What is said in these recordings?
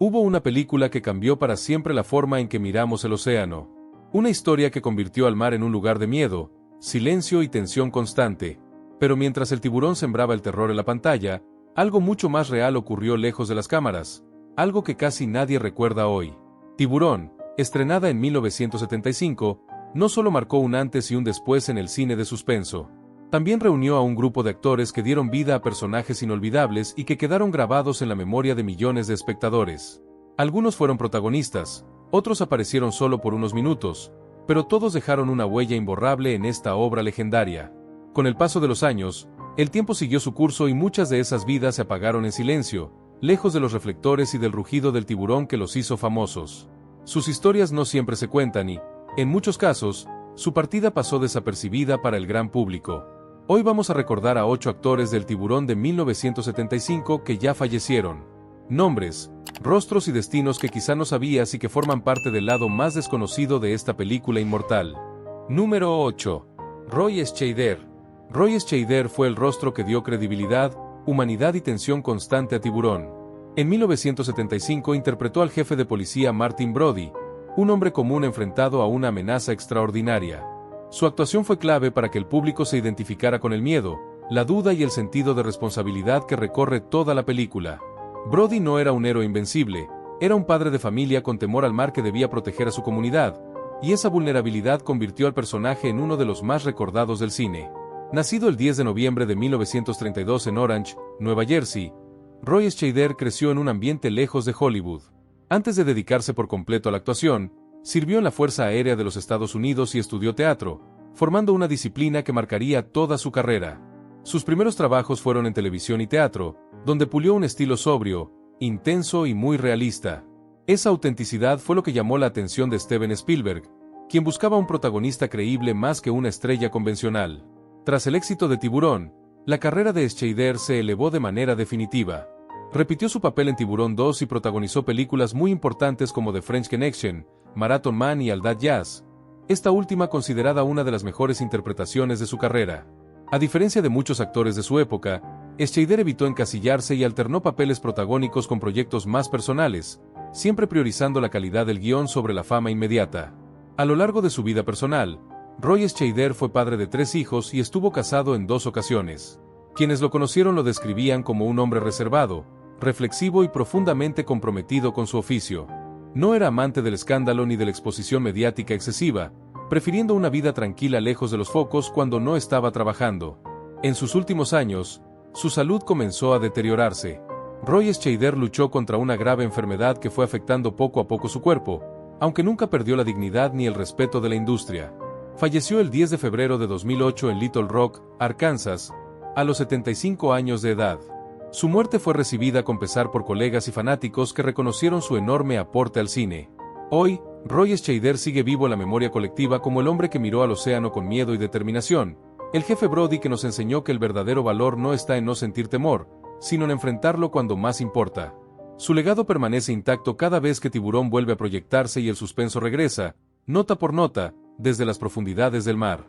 Hubo una película que cambió para siempre la forma en que miramos el océano. Una historia que convirtió al mar en un lugar de miedo, silencio y tensión constante. Pero mientras el tiburón sembraba el terror en la pantalla, algo mucho más real ocurrió lejos de las cámaras, algo que casi nadie recuerda hoy. Tiburón, estrenada en 1975, no solo marcó un antes y un después en el cine de suspenso. También reunió a un grupo de actores que dieron vida a personajes inolvidables y que quedaron grabados en la memoria de millones de espectadores. Algunos fueron protagonistas, otros aparecieron solo por unos minutos, pero todos dejaron una huella imborrable en esta obra legendaria. Con el paso de los años, el tiempo siguió su curso y muchas de esas vidas se apagaron en silencio, lejos de los reflectores y del rugido del tiburón que los hizo famosos. Sus historias no siempre se cuentan y, en muchos casos, su partida pasó desapercibida para el gran público. Hoy vamos a recordar a 8 actores del Tiburón de 1975 que ya fallecieron. Nombres, rostros y destinos que quizá no sabías y que forman parte del lado más desconocido de esta película inmortal. Número 8. Roy Scheider. Roy Scheider fue el rostro que dio credibilidad, humanidad y tensión constante a Tiburón. En 1975 interpretó al jefe de policía Martin Brody, un hombre común enfrentado a una amenaza extraordinaria. Su actuación fue clave para que el público se identificara con el miedo, la duda y el sentido de responsabilidad que recorre toda la película. Brody no era un héroe invencible, era un padre de familia con temor al mar que debía proteger a su comunidad, y esa vulnerabilidad convirtió al personaje en uno de los más recordados del cine. Nacido el 10 de noviembre de 1932 en Orange, Nueva Jersey, Roy Scheider creció en un ambiente lejos de Hollywood. Antes de dedicarse por completo a la actuación, sirvió en la Fuerza Aérea de los Estados Unidos y estudió teatro, formando una disciplina que marcaría toda su carrera. Sus primeros trabajos fueron en televisión y teatro, donde pulió un estilo sobrio, intenso y muy realista. Esa autenticidad fue lo que llamó la atención de Steven Spielberg, quien buscaba un protagonista creíble más que una estrella convencional. Tras el éxito de Tiburón, la carrera de Scheider se elevó de manera definitiva. Repitió su papel en Tiburón 2 y protagonizó películas muy importantes como The French Connection, Marathon Man y All That Jazz, esta última considerada una de las mejores interpretaciones de su carrera. A diferencia de muchos actores de su época, Scheider evitó encasillarse y alternó papeles protagónicos con proyectos más personales, siempre priorizando la calidad del guión sobre la fama inmediata. A lo largo de su vida personal, Roy Scheider fue padre de 3 hijos y estuvo casado en 2 ocasiones. Quienes lo conocieron lo describían como un hombre reservado, reflexivo y profundamente comprometido con su oficio. No era amante del escándalo ni de la exposición mediática excesiva, prefiriendo una vida tranquila lejos de los focos cuando no estaba trabajando. En sus últimos años, su salud comenzó a deteriorarse. Roy Scheider luchó contra una grave enfermedad que fue afectando poco a poco su cuerpo, aunque nunca perdió la dignidad ni el respeto de la industria. Falleció el 10 de febrero de 2008 en Little Rock, Arkansas, a los 75 años de edad. Su muerte fue recibida con pesar por colegas y fanáticos que reconocieron su enorme aporte al cine. Hoy, Roy Scheider sigue vivo en la memoria colectiva como el hombre que miró al océano con miedo y determinación, el jefe Brody que nos enseñó que el verdadero valor no está en no sentir temor, sino en enfrentarlo cuando más importa. Su legado permanece intacto cada vez que Tiburón vuelve a proyectarse y el suspenso regresa, nota por nota, desde las profundidades del mar.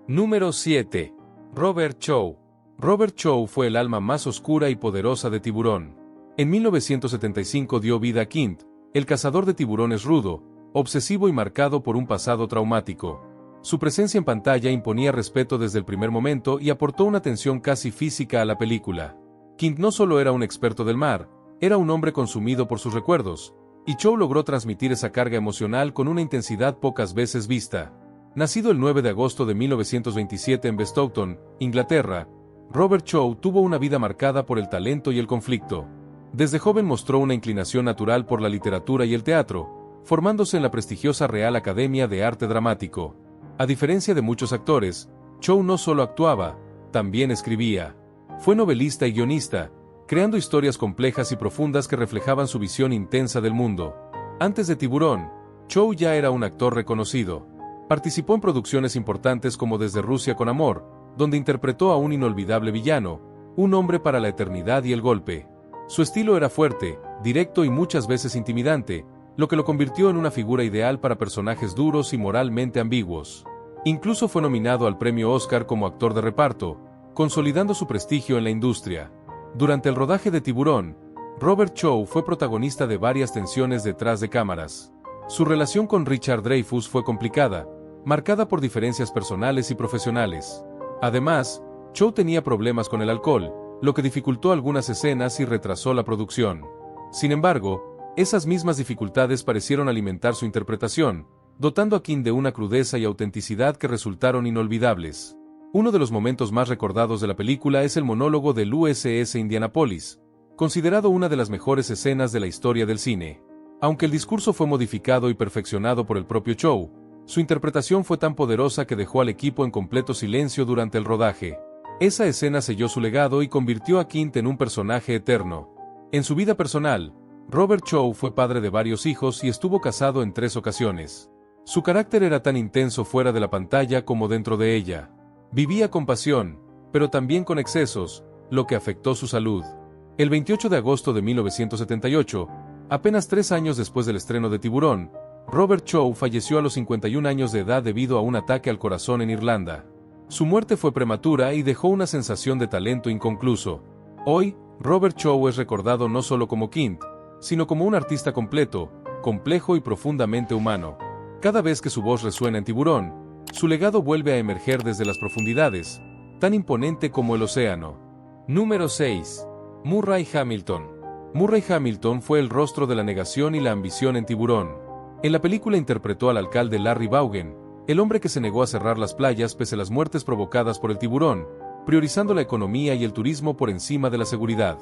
Número 7. Robert Shaw. Robert Shaw fue el alma más oscura y poderosa de Tiburón. En 1975 dio vida a Quint, el cazador de tiburones rudo, obsesivo y marcado por un pasado traumático. Su presencia en pantalla imponía respeto desde el primer momento y aportó una tensión casi física a la película. Quint no solo era un experto del mar, era un hombre consumido por sus recuerdos, y Shaw logró transmitir esa carga emocional con una intensidad pocas veces vista. Nacido el 9 de agosto de 1927 en Bestoughton, Inglaterra, Robert Shaw tuvo una vida marcada por el talento y el conflicto. Desde joven mostró una inclinación natural por la literatura y el teatro, formándose en la prestigiosa Real Academia de Arte Dramático. A diferencia de muchos actores, Shaw no solo actuaba, también escribía. Fue novelista y guionista, creando historias complejas y profundas que reflejaban su visión intensa del mundo. Antes de Tiburón, Shaw ya era un actor reconocido. Participó en producciones importantes como Desde Rusia con Amor, donde interpretó a un inolvidable villano, un hombre para la eternidad y el golpe. Su estilo era fuerte, directo y muchas veces intimidante, lo que lo convirtió en una figura ideal para personajes duros y moralmente ambiguos. Incluso fue nominado al premio Oscar como actor de reparto, consolidando su prestigio en la industria. Durante el rodaje de Tiburón, Robert Shaw fue protagonista de varias tensiones detrás de cámaras. Su relación con Richard Dreyfuss fue complicada, marcada por diferencias personales y profesionales. Además, Shaw tenía problemas con el alcohol, lo que dificultó algunas escenas y retrasó la producción. Sin embargo, esas mismas dificultades parecieron alimentar su interpretación, dotando a King de una crudeza y autenticidad que resultaron inolvidables. Uno de los momentos más recordados de la película es el monólogo del USS Indianapolis, considerado una de las mejores escenas de la historia del cine. Aunque el discurso fue modificado y perfeccionado por el propio Shaw, su interpretación fue tan poderosa que dejó al equipo en completo silencio durante el rodaje. Esa escena selló su legado y convirtió a King en un personaje eterno. En su vida personal, Robert Shaw fue padre de varios hijos y estuvo casado en 3 ocasiones. Su carácter era tan intenso fuera de la pantalla como dentro de ella. Vivía con pasión, pero también con excesos, lo que afectó su salud. El 28 de agosto de 1978, apenas 3 años después del estreno de Tiburón, Robert Shaw falleció a los 51 años de edad debido a un ataque al corazón en Irlanda. Su muerte fue prematura y dejó una sensación de talento inconcluso. Hoy, Robert Shaw es recordado no solo como King, sino como un artista completo, complejo y profundamente humano. Cada vez que su voz resuena en Tiburón, su legado vuelve a emerger desde las profundidades, tan imponente como el océano. Número 6. Murray Hamilton. Murray Hamilton fue el rostro de la negación y la ambición en Tiburón. En la película interpretó al alcalde Larry Vaughan, el hombre que se negó a cerrar las playas pese a las muertes provocadas por el tiburón, priorizando la economía y el turismo por encima de la seguridad.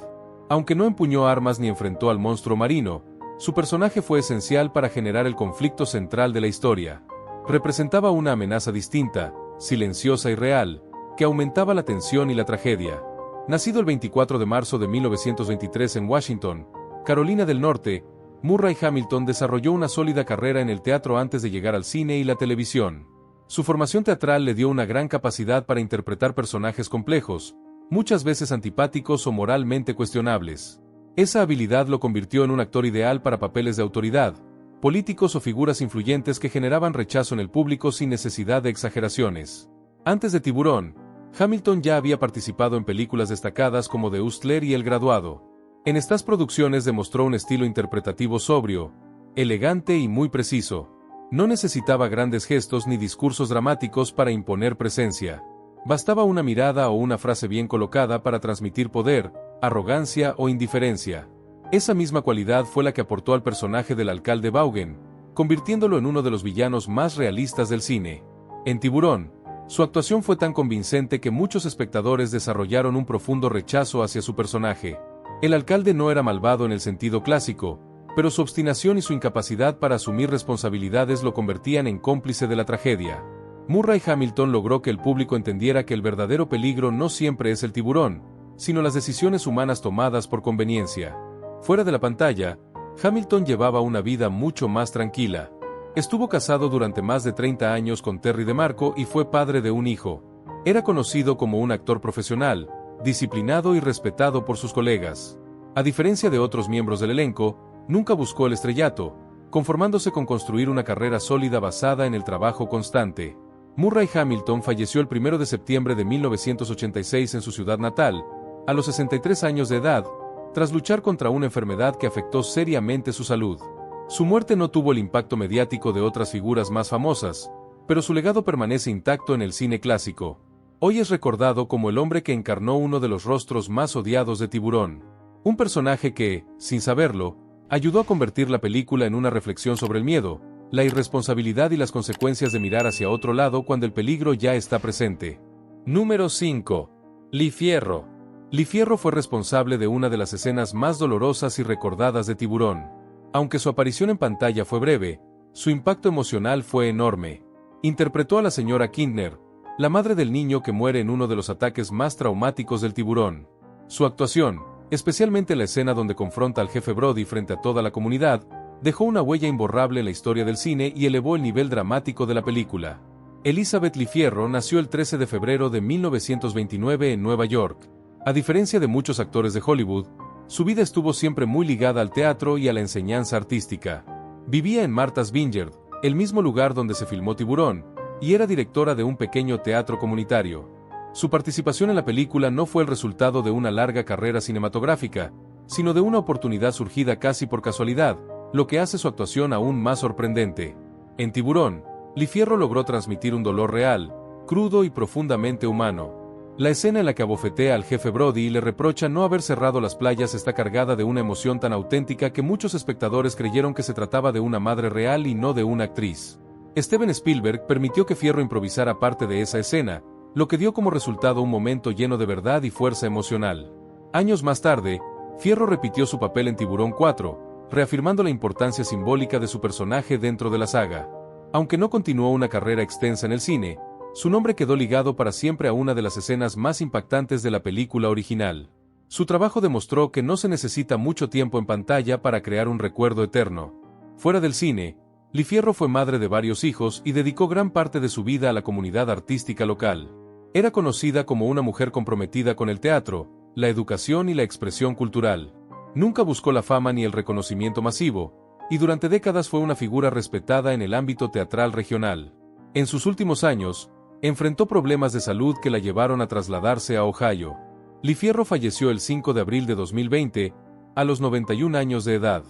Aunque no empuñó armas ni enfrentó al monstruo marino, su personaje fue esencial para generar el conflicto central de la historia. Representaba una amenaza distinta, silenciosa y real, que aumentaba la tensión y la tragedia. Nacido el 24 de marzo de 1923 en Washington, Carolina del Norte, Murray Hamilton desarrolló una sólida carrera en el teatro antes de llegar al cine y la televisión. Su formación teatral le dio una gran capacidad para interpretar personajes complejos, muchas veces antipáticos o moralmente cuestionables. Esa habilidad lo convirtió en un actor ideal para papeles de autoridad, políticos o figuras influyentes que generaban rechazo en el público sin necesidad de exageraciones. Antes de Tiburón, Hamilton ya había participado en películas destacadas como The Hustler y El Graduado. En estas producciones demostró un estilo interpretativo sobrio, elegante y muy preciso. No necesitaba grandes gestos ni discursos dramáticos para imponer presencia. Bastaba una mirada o una frase bien colocada para transmitir poder, arrogancia o indiferencia. Esa misma cualidad fue la que aportó al personaje del alcalde Vaughan, convirtiéndolo en uno de los villanos más realistas del cine. En Tiburón, su actuación fue tan convincente que muchos espectadores desarrollaron un profundo rechazo hacia su personaje. El alcalde no era malvado en el sentido clásico, pero su obstinación y su incapacidad para asumir responsabilidades lo convertían en cómplice de la tragedia. Murray Hamilton logró que el público entendiera que el verdadero peligro no siempre es el tiburón, sino las decisiones humanas tomadas por conveniencia. Fuera de la pantalla, Hamilton llevaba una vida mucho más tranquila. Estuvo casado durante más de 30 años con Terry DeMarco y fue padre de un hijo. Era conocido como un actor profesional, disciplinado y respetado por sus colegas. A diferencia de otros miembros del elenco, nunca buscó el estrellato, conformándose con construir una carrera sólida basada en el trabajo constante. Murray Hamilton falleció el 1 de septiembre de 1986 en su ciudad natal, a los 63 años de edad, tras luchar contra una enfermedad que afectó seriamente su salud. Su muerte no tuvo el impacto mediático de otras figuras más famosas, pero su legado permanece intacto en el cine clásico. Hoy es recordado como el hombre que encarnó uno de los rostros más odiados de Tiburón. Un personaje que, sin saberlo, ayudó a convertir la película en una reflexión sobre el miedo, la irresponsabilidad y las consecuencias de mirar hacia otro lado cuando el peligro ya está presente. Número 5. Lee Fierro. Lee Fierro fue responsable de una de las escenas más dolorosas y recordadas de Tiburón. Aunque su aparición en pantalla fue breve, su impacto emocional fue enorme. Interpretó a la señora Kintner, la madre del niño que muere en uno de los ataques más traumáticos del tiburón. Su actuación, especialmente la escena donde confronta al jefe Brody frente a toda la comunidad, dejó una huella imborrable en la historia del cine y elevó el nivel dramático de la película. Elizabeth Lee Fierro nació el 13 de febrero de 1929 en Nueva York. A diferencia de muchos actores de Hollywood, su vida estuvo siempre muy ligada al teatro y a la enseñanza artística. Vivía en Martha's Vineyard, el mismo lugar donde se filmó Tiburón, y era directora de un pequeño teatro comunitario. Su participación en la película no fue el resultado de una larga carrera cinematográfica, sino de una oportunidad surgida casi por casualidad, lo que hace su actuación aún más sorprendente. En Tiburón, Lifierro logró transmitir un dolor real, crudo y profundamente humano. La escena en la que abofetea al jefe Brody y le reprocha no haber cerrado las playas está cargada de una emoción tan auténtica que muchos espectadores creyeron que se trataba de una madre real y no de una actriz. Steven Spielberg permitió que Fierro improvisara parte de esa escena, lo que dio como resultado un momento lleno de verdad y fuerza emocional. Años más tarde, Fierro repitió su papel en Tiburón 4, reafirmando la importancia simbólica de su personaje dentro de la saga. Aunque no continuó una carrera extensa en el cine, su nombre quedó ligado para siempre a una de las escenas más impactantes de la película original. Su trabajo demostró que no se necesita mucho tiempo en pantalla para crear un recuerdo eterno. Fuera del cine, Lifierro fue madre de varios hijos y dedicó gran parte de su vida a la comunidad artística local. Era conocida como una mujer comprometida con el teatro, la educación y la expresión cultural. Nunca buscó la fama ni el reconocimiento masivo, y durante décadas fue una figura respetada en el ámbito teatral regional. En sus últimos años, enfrentó problemas de salud que la llevaron a trasladarse a Ohio. Lifierro falleció el 5 de abril de 2020, a los 91 años de edad.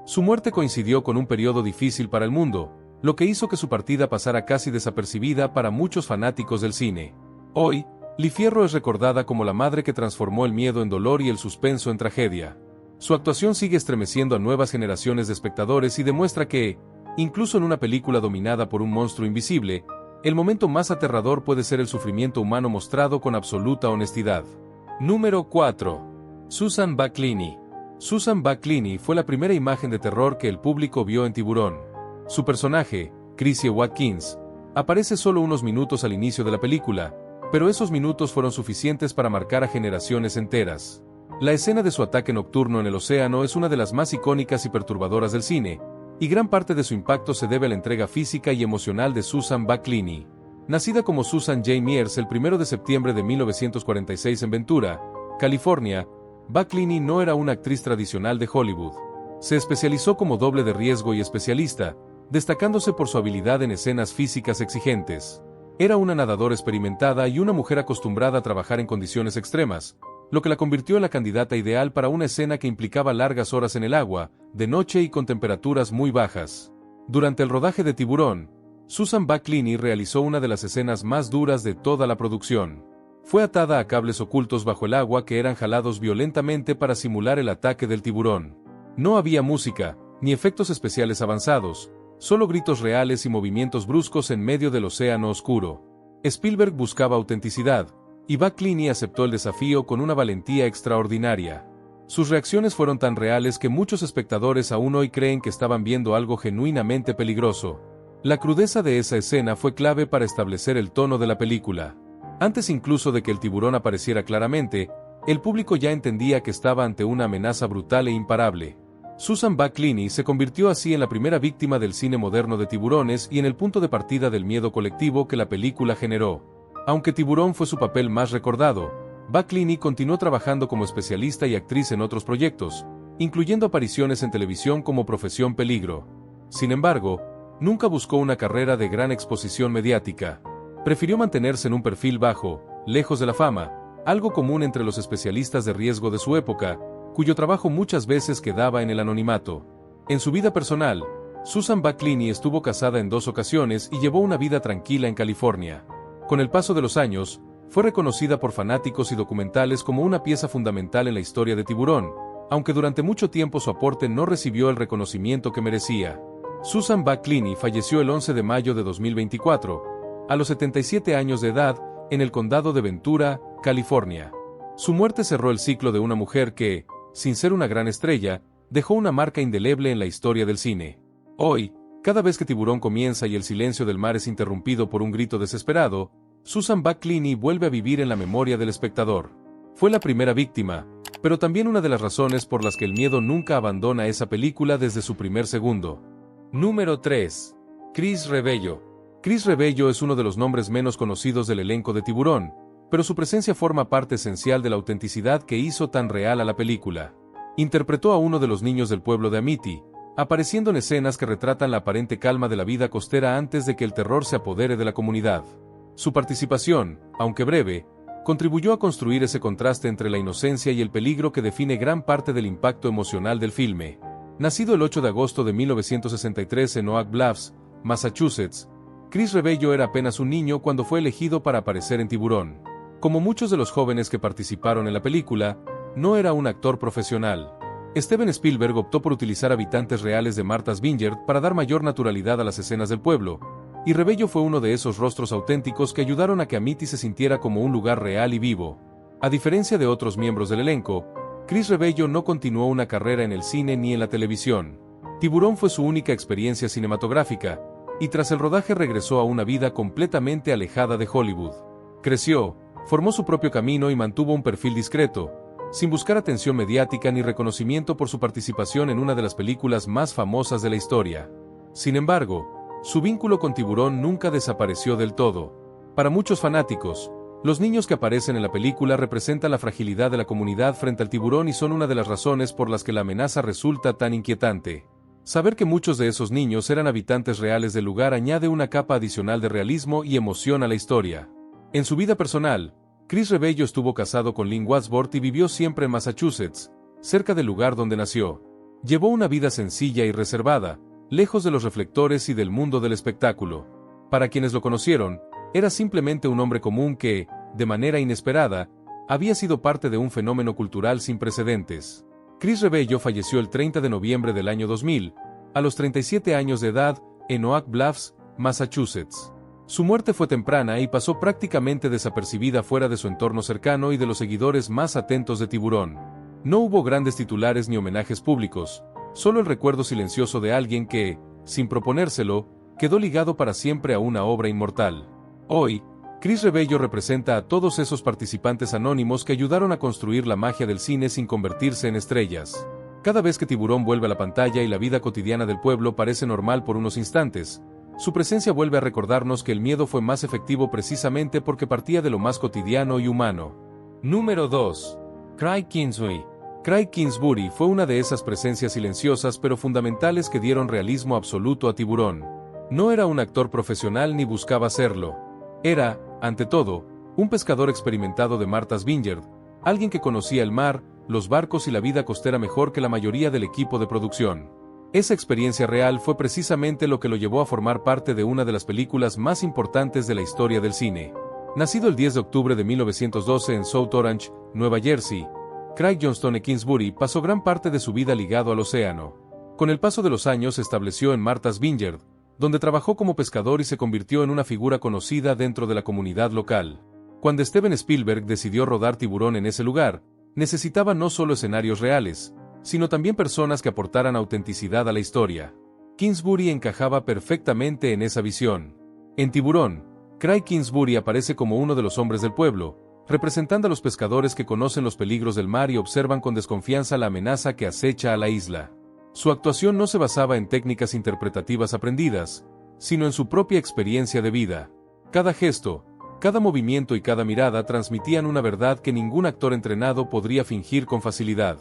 Su muerte coincidió con un periodo difícil para el mundo, lo que hizo que su partida pasara casi desapercibida para muchos fanáticos del cine. Hoy, Lifierro es recordada como la madre que transformó el miedo en dolor y el suspenso en tragedia. Su actuación sigue estremeciendo a nuevas generaciones de espectadores y demuestra que, incluso en una película dominada por un monstruo invisible, el momento más aterrador puede ser el sufrimiento humano mostrado con absoluta honestidad. Número 4. Susan Buckley. Susan Buckley fue la primera imagen de terror que el público vio en Tiburón. Su personaje, Chrissy Watkins, aparece solo unos minutos al inicio de la película, pero esos minutos fueron suficientes para marcar a generaciones enteras. La escena de su ataque nocturno en el océano es una de las más icónicas y perturbadoras del cine, y gran parte de su impacto se debe a la entrega física y emocional de Susan Buckley. Nacida como Susan J. Mears el 1 de septiembre de 1946 en Ventura, California, Buckley no era una actriz tradicional de Hollywood. Se especializó como doble de riesgo y especialista, destacándose por su habilidad en escenas físicas exigentes. Era una nadadora experimentada y una mujer acostumbrada a trabajar en condiciones extremas, lo que la convirtió en la candidata ideal para una escena que implicaba largas horas en el agua, de noche y con temperaturas muy bajas. Durante el rodaje de Tiburón, Susan Buckley realizó una de las escenas más duras de toda la producción. Fue atada a cables ocultos bajo el agua que eran jalados violentamente para simular el ataque del tiburón. No había música, ni efectos especiales avanzados, solo gritos reales y movimientos bruscos en medio del océano oscuro. Spielberg buscaba autenticidad, y Buckley aceptó el desafío con una valentía extraordinaria. Sus reacciones fueron tan reales que muchos espectadores aún hoy creen que estaban viendo algo genuinamente peligroso. La crudeza de esa escena fue clave para establecer el tono de la película. Antes incluso de que el tiburón apareciera claramente, el público ya entendía que estaba ante una amenaza brutal e imparable. Susan Buckley se convirtió así en la primera víctima del cine moderno de tiburones y en el punto de partida del miedo colectivo que la película generó. Aunque Tiburón fue su papel más recordado, Buckley continuó trabajando como especialista y actriz en otros proyectos, incluyendo apariciones en televisión como Profesión Peligro. Sin embargo, nunca buscó una carrera de gran exposición mediática. Prefirió mantenerse en un perfil bajo, lejos de la fama, algo común entre los especialistas de riesgo de su época, cuyo trabajo muchas veces quedaba en el anonimato. En su vida personal, Susan Buckley estuvo casada en 2 ocasiones y llevó una vida tranquila en California. Con el paso de los años, fue reconocida por fanáticos y documentales como una pieza fundamental en la historia de Tiburón, aunque durante mucho tiempo su aporte no recibió el reconocimiento que merecía. Susan Buckley falleció el 11 de mayo de 2024, a los 77 años de edad, en el condado de Ventura, California. Su muerte cerró el ciclo de una mujer que, sin ser una gran estrella, dejó una marca indeleble en la historia del cine. Hoy, cada vez que Tiburón comienza y el silencio del mar es interrumpido por un grito desesperado, Susan Buckley vuelve a vivir en la memoria del espectador. Fue la primera víctima, pero también una de las razones por las que el miedo nunca abandona esa película desde su primer segundo. Número 3. Chris Rebello. Chris Rebello es uno de los nombres menos conocidos del elenco de Tiburón, pero su presencia forma parte esencial de la autenticidad que hizo tan real a la película. Interpretó a uno de los niños del pueblo de Amity, apareciendo en escenas que retratan la aparente calma de la vida costera antes de que el terror se apodere de la comunidad. Su participación, aunque breve, contribuyó a construir ese contraste entre la inocencia y el peligro que define gran parte del impacto emocional del filme. Nacido el 8 de agosto de 1963 en Oak Bluffs, Massachusetts, Chris Rebello era apenas un niño cuando fue elegido para aparecer en Tiburón. Como muchos de los jóvenes que participaron en la película, no era un actor profesional. Steven Spielberg optó por utilizar habitantes reales de Martha's Vineyard para dar mayor naturalidad a las escenas del pueblo, y Rebello fue uno de esos rostros auténticos que ayudaron a que Amity se sintiera como un lugar real y vivo. A diferencia de otros miembros del elenco, Chris Rebello no continuó una carrera en el cine ni en la televisión. Tiburón fue su única experiencia cinematográfica, y tras el rodaje regresó a una vida completamente alejada de Hollywood. Creció, formó su propio camino y mantuvo un perfil discreto, sin buscar atención mediática ni reconocimiento por su participación en una de las películas más famosas de la historia. Sin embargo, su vínculo con Tiburón nunca desapareció del todo. Para muchos fanáticos, los niños que aparecen en la película representan la fragilidad de la comunidad frente al tiburón y son una de las razones por las que la amenaza resulta tan inquietante. Saber que muchos de esos niños eran habitantes reales del lugar añade una capa adicional de realismo y emoción a la historia. En su vida personal, Chris Rebello estuvo casado con Lynn Wadsworth y vivió siempre en Massachusetts, cerca del lugar donde nació. Llevó una vida sencilla y reservada, lejos de los reflectores y del mundo del espectáculo. Para quienes lo conocieron, era simplemente un hombre común que, de manera inesperada, había sido parte de un fenómeno cultural sin precedentes. Chris Rebello falleció el 30 de noviembre del año 2000, a los 37 años de edad, en Oak Bluffs, Massachusetts. Su muerte fue temprana y pasó prácticamente desapercibida fuera de su entorno cercano y de los seguidores más atentos de Tiburón. No hubo grandes titulares ni homenajes públicos, solo el recuerdo silencioso de alguien que, sin proponérselo, quedó ligado para siempre a una obra inmortal. Hoy, Chris Rebello representa a todos esos participantes anónimos que ayudaron a construir la magia del cine sin convertirse en estrellas. Cada vez que Tiburón vuelve a la pantalla y la vida cotidiana del pueblo parece normal por unos instantes, su presencia vuelve a recordarnos que el miedo fue más efectivo precisamente porque partía de lo más cotidiano y humano. Número 2. Craig Kingsbury. Craig Kingsbury fue una de esas presencias silenciosas pero fundamentales que dieron realismo absoluto a Tiburón. No era un actor profesional ni buscaba serlo. Era, ante todo, un pescador experimentado de Martha's Vineyard, alguien que conocía el mar, los barcos y la vida costera mejor que la mayoría del equipo de producción. Esa experiencia real fue precisamente lo que lo llevó a formar parte de una de las películas más importantes de la historia del cine. Nacido el 10 de octubre de 1912 en South Orange, Nueva Jersey, Craig Johnstone Kingsbury pasó gran parte de su vida ligado al océano. Con el paso de los años se estableció en Martha's Vineyard, donde trabajó como pescador y se convirtió en una figura conocida dentro de la comunidad local. Cuando Steven Spielberg decidió rodar Tiburón en ese lugar, necesitaba no solo escenarios reales, sino también personas que aportaran autenticidad a la historia. Kingsbury encajaba perfectamente en esa visión. En Tiburón, Craig Kingsbury aparece como uno de los hombres del pueblo, representando a los pescadores que conocen los peligros del mar y observan con desconfianza la amenaza que acecha a la isla. Su actuación no se basaba en técnicas interpretativas aprendidas, sino en su propia experiencia de vida. Cada gesto, cada movimiento y cada mirada transmitían una verdad que ningún actor entrenado podría fingir con facilidad.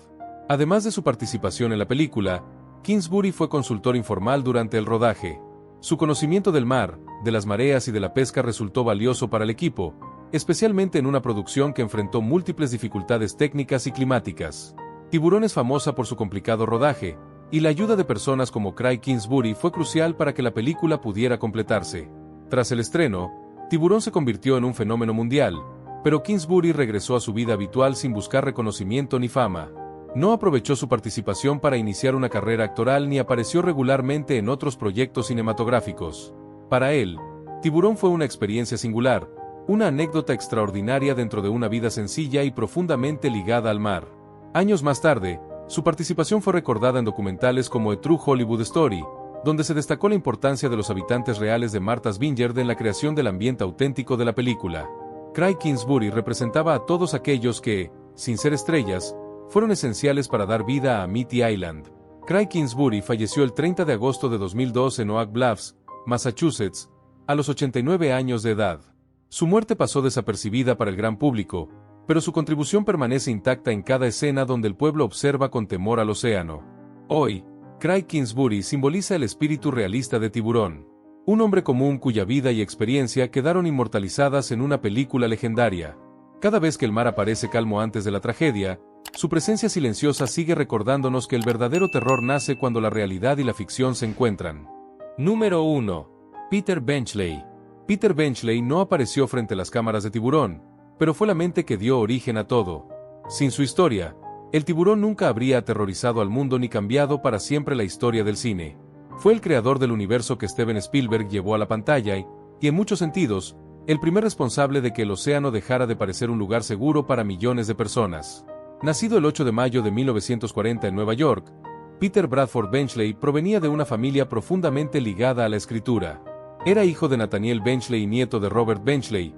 Además de su participación en la película, Kingsbury fue consultor informal durante el rodaje. Su conocimiento del mar, de las mareas y de la pesca resultó valioso para el equipo, especialmente en una producción que enfrentó múltiples dificultades técnicas y climáticas. Tiburón es famosa por su complicado rodaje, y la ayuda de personas como Craig Kingsbury fue crucial para que la película pudiera completarse. Tras el estreno, Tiburón se convirtió en un fenómeno mundial, pero Kingsbury regresó a su vida habitual sin buscar reconocimiento ni fama. No aprovechó su participación para iniciar una carrera actoral ni apareció regularmente en otros proyectos cinematográficos. Para él, Tiburón fue una experiencia singular, una anécdota extraordinaria dentro de una vida sencilla y profundamente ligada al mar. Años más tarde, su participación fue recordada en documentales como A True Hollywood Story, donde se destacó la importancia de los habitantes reales de Martha's Vineyard en la creación del ambiente auténtico de la película. Craig Kingsbury representaba a todos aquellos que, sin ser estrellas, fueron esenciales para dar vida a Amity Island. Craig Kingsbury falleció el 30 de agosto de 2002 en Oak Bluffs, Massachusetts, a los 89 años de edad. Su muerte pasó desapercibida para el gran público, pero su contribución permanece intacta en cada escena donde el pueblo observa con temor al océano. Hoy, Craig Kingsbury simboliza el espíritu realista de Tiburón, un hombre común cuya vida y experiencia quedaron inmortalizadas en una película legendaria. Cada vez que el mar aparece calmo antes de la tragedia, su presencia silenciosa sigue recordándonos que el verdadero terror nace cuando la realidad y la ficción se encuentran. Número 1. Peter Benchley. Peter Benchley no apareció frente a las cámaras de Tiburón, pero fue la mente que dio origen a todo. Sin su historia, el tiburón nunca habría aterrorizado al mundo ni cambiado para siempre la historia del cine. Fue el creador del universo que Steven Spielberg llevó a la pantalla y en muchos sentidos, el primer responsable de que el océano dejara de parecer un lugar seguro para millones de personas. Nacido el 8 de mayo de 1940 en Nueva York, Peter Bradford Benchley provenía de una familia profundamente ligada a la escritura. Era hijo de Nathaniel Benchley y nieto de Robert Benchley,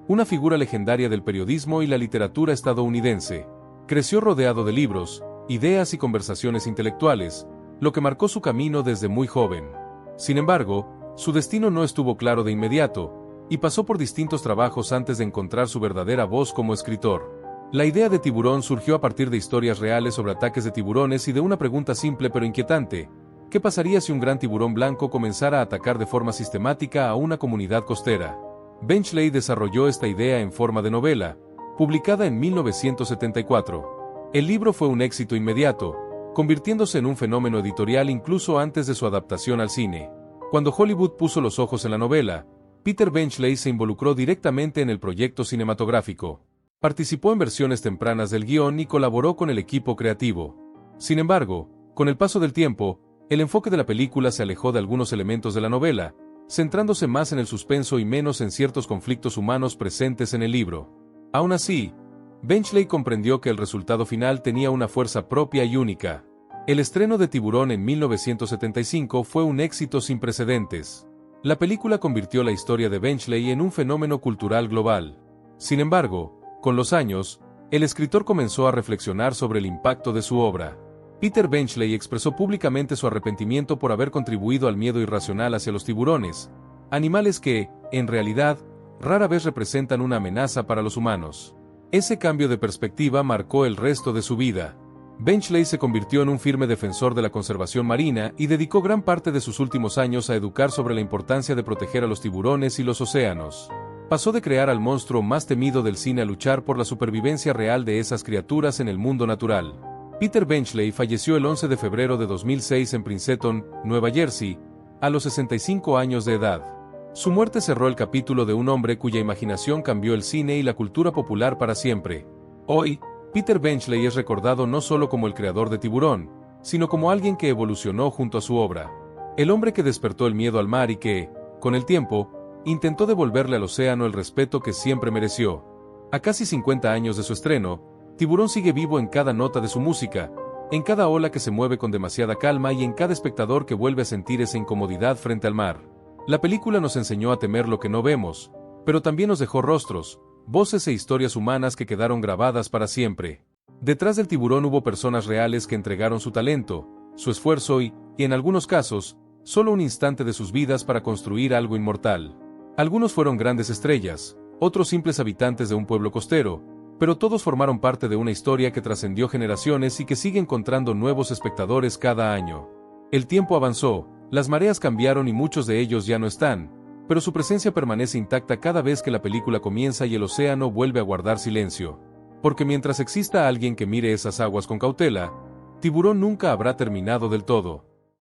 una figura legendaria del periodismo y la literatura estadounidense. Creció rodeado de libros, ideas y conversaciones intelectuales, lo que marcó su camino desde muy joven. Sin embargo, su destino no estuvo claro de inmediato, y pasó por distintos trabajos antes de encontrar su verdadera voz como escritor. La idea de Tiburón surgió a partir de historias reales sobre ataques de tiburones y de una pregunta simple pero inquietante: ¿qué pasaría si un gran tiburón blanco comenzara a atacar de forma sistemática a una comunidad costera? Benchley desarrolló esta idea en forma de novela, publicada en 1974. El libro fue un éxito inmediato, convirtiéndose en un fenómeno editorial incluso antes de su adaptación al cine. Cuando Hollywood puso los ojos en la novela, Peter Benchley se involucró directamente en el proyecto cinematográfico. Participó en versiones tempranas del guión y colaboró con el equipo creativo. Sin embargo, con el paso del tiempo, el enfoque de la película se alejó de algunos elementos de la novela, centrándose más en el suspenso y menos en ciertos conflictos humanos presentes en el libro. Aún así, Benchley comprendió que el resultado final tenía una fuerza propia y única. El estreno de Tiburón en 1975 fue un éxito sin precedentes. La película convirtió la historia de Benchley en un fenómeno cultural global. Sin embargo, con los años, el escritor comenzó a reflexionar sobre el impacto de su obra. Peter Benchley expresó públicamente su arrepentimiento por haber contribuido al miedo irracional hacia los tiburones, animales que, en realidad, rara vez representan una amenaza para los humanos. Ese cambio de perspectiva marcó el resto de su vida. Benchley se convirtió en un firme defensor de la conservación marina y dedicó gran parte de sus últimos años a educar sobre la importancia de proteger a los tiburones y los océanos. Pasó de crear al monstruo más temido del cine a luchar por la supervivencia real de esas criaturas en el mundo natural. Peter Benchley falleció el 11 de febrero de 2006 en Princeton, Nueva Jersey, a los 65 años de edad. Su muerte cerró el capítulo de un hombre cuya imaginación cambió el cine y la cultura popular para siempre. Hoy, Peter Benchley es recordado no solo como el creador de Tiburón, sino como alguien que evolucionó junto a su obra. El hombre que despertó el miedo al mar y que, con el tiempo, intentó devolverle al océano el respeto que siempre mereció. A casi 50 años de su estreno, Tiburón sigue vivo en cada nota de su música, en cada ola que se mueve con demasiada calma y en cada espectador que vuelve a sentir esa incomodidad frente al mar. La película nos enseñó a temer lo que no vemos, pero también nos dejó rostros, voces e historias humanas que quedaron grabadas para siempre. Detrás del tiburón hubo personas reales que entregaron su talento, su esfuerzo y, en algunos casos, solo un instante de sus vidas para construir algo inmortal. Algunos fueron grandes estrellas, otros simples habitantes de un pueblo costero, pero todos formaron parte de una historia que trascendió generaciones y que sigue encontrando nuevos espectadores cada año. El tiempo avanzó, las mareas cambiaron y muchos de ellos ya no están, pero su presencia permanece intacta cada vez que la película comienza y el océano vuelve a guardar silencio. Porque mientras exista alguien que mire esas aguas con cautela, Tiburón nunca habrá terminado del todo.